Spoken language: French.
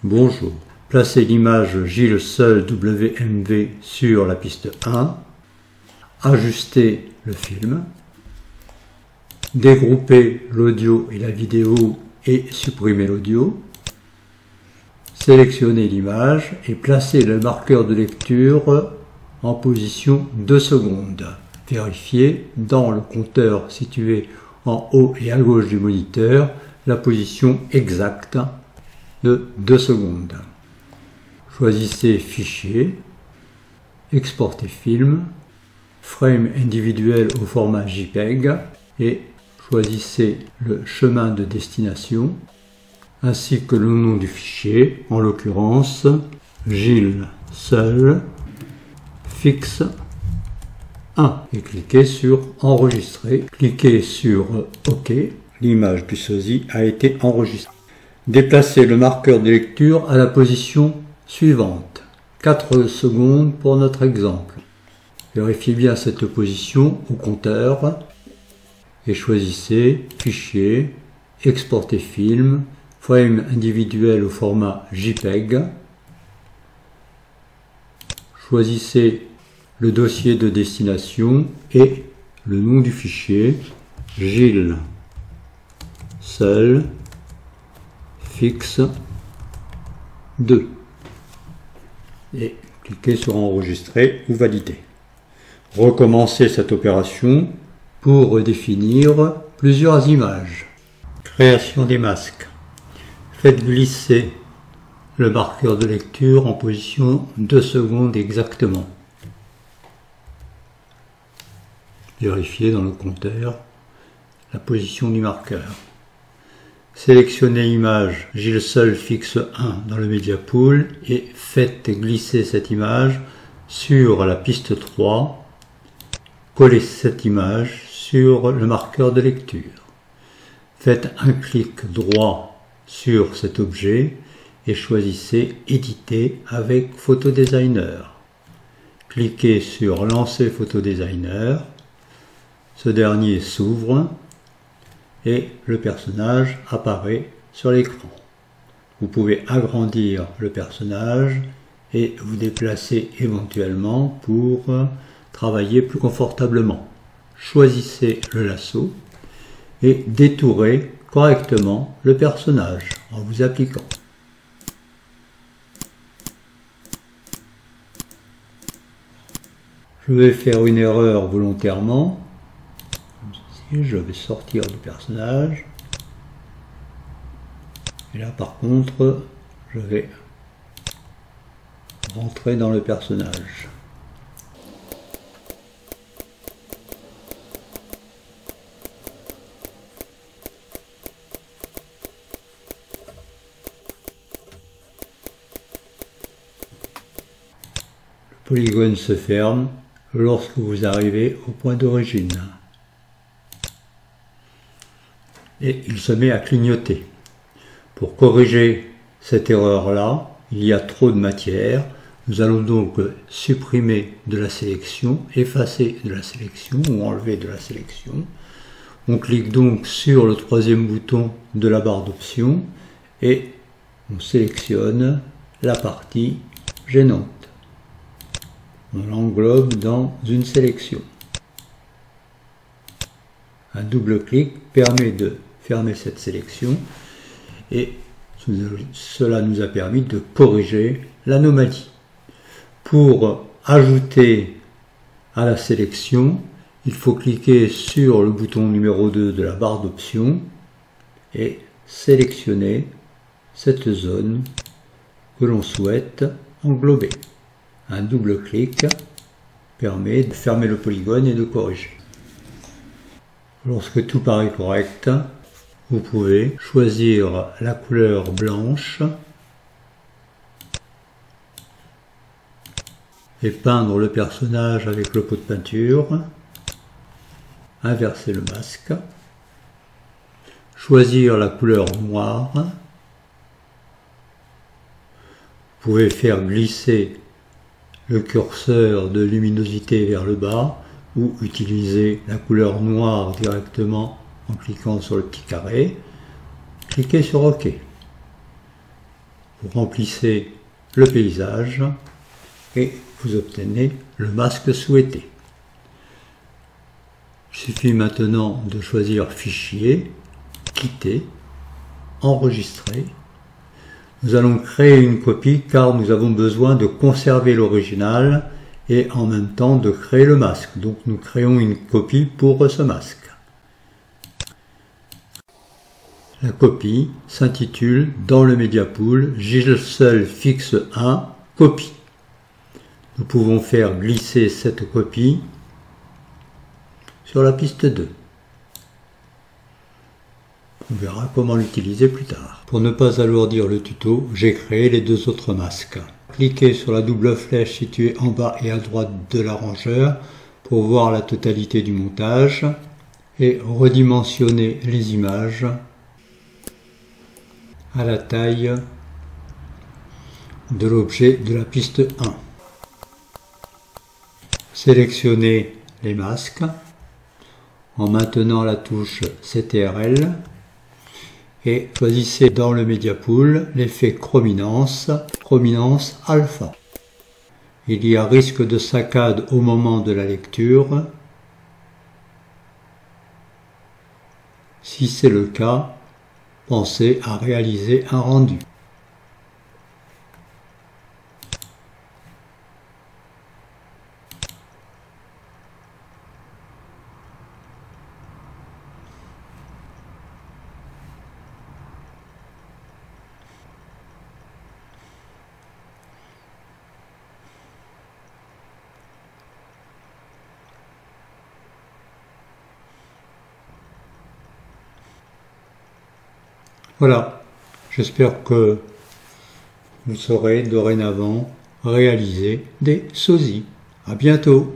Bonjour. Placez l'image Gilles Seul WMV sur la piste 1. Ajustez le film. Dégroupez l'audio et la vidéo et supprimez l'audio. Sélectionnez l'image et placez le marqueur de lecture en position 2 secondes. Vérifiez dans le compteur situé en haut et à gauche du moniteur la position exacte de 2 secondes. Choisissez Fichier, Exporter film, Frame individuel au format JPEG et choisissez le chemin de destination ainsi que le nom du fichier, en l'occurrence Gilles Seul Fixe 1 et cliquez sur Enregistrer. Cliquez sur OK. L'image du sosie a été enregistrée. Déplacez le marqueur de lecture à la position suivante. 4 secondes pour notre exemple. Vérifiez bien cette position au compteur et choisissez Fichier, Exporter film, Frame individuel au format JPEG. Choisissez le dossier de destination et le nom du fichier Gilles Seul Fixe 2 et cliquez sur Enregistrer ou Valider. Recommencez cette opération pour définir plusieurs images. Création des masques. Faites glisser le marqueur de lecture en position 2 secondes exactement. Vérifiez dans le compteur la position du marqueur. Sélectionnez l'image Gilles Seul Fixe 1 dans le Media Pool et faites glisser cette image sur la piste 3. Collez cette image sur le marqueur de lecture. Faites un clic droit sur cet objet et choisissez Éditer avec Photodesigner. Cliquez sur Lancer Photodesigner. Ce dernier s'ouvre et le personnage apparaît sur l'écran. Vous pouvez agrandir le personnage et vous déplacer éventuellement pour travailler plus confortablement. Choisissez le lasso et détourez correctement le personnage en vous appliquant. Je vais faire une erreur volontairement. Je vais sortir du personnage. Et là par contre, je vais rentrer dans le personnage. Le polygone se ferme lorsque vous arrivez au point d'origine. Et il se met à clignoter. Pour corriger cette erreur-là, il y a trop de matière. Nous allons donc supprimer de la sélection, effacer de la sélection ou enlever de la sélection. On clique donc sur le troisième bouton de la barre d'options et on sélectionne la partie gênante. On l'englobe dans une sélection. Un double clic permet de fermer cette sélection et cela nous a permis de corriger l'anomalie. Pour ajouter à la sélection, il faut cliquer sur le bouton numéro 2 de la barre d'options et sélectionner cette zone que l'on souhaite englober. Un double clic permet de fermer le polygone et de corriger. Lorsque tout paraît correct, vous pouvez choisir la couleur blanche et peindre le personnage avec le pot de peinture, inverser le masque, choisir la couleur noire, vous pouvez faire glisser le curseur de luminosité vers le bas ou utiliser la couleur noire directement en cliquant sur le petit carré. Cliquez sur OK. Vous remplissez le paysage et vous obtenez le masque souhaité. Il suffit maintenant de choisir Fichier, Quitter, Enregistrer. Nous allons créer une copie car nous avons besoin de conserver l'original et en même temps de créer le masque. Donc nous créons une copie pour ce masque. La copie s'intitule dans le Media Pool Gilles Seul Fixe 1 Copie. Nous pouvons faire glisser cette copie sur la piste 2. On verra comment l'utiliser plus tard. Pour ne pas alourdir le tuto, j'ai créé les deux autres masques. Cliquez sur la double flèche située en bas et à droite de l'arrangeur pour voir la totalité du montage et redimensionnez les images à la taille de l'objet de la piste 1. Sélectionnez les masques en maintenant la touche CTRL et choisissez dans le Media Pool l'effet chrominance alpha. Il y a risque de saccade au moment de la lecture. Si c'est le cas, pensez à réaliser un rendu. Voilà, j'espère que vous saurez dorénavant réaliser des sosies. À bientôt!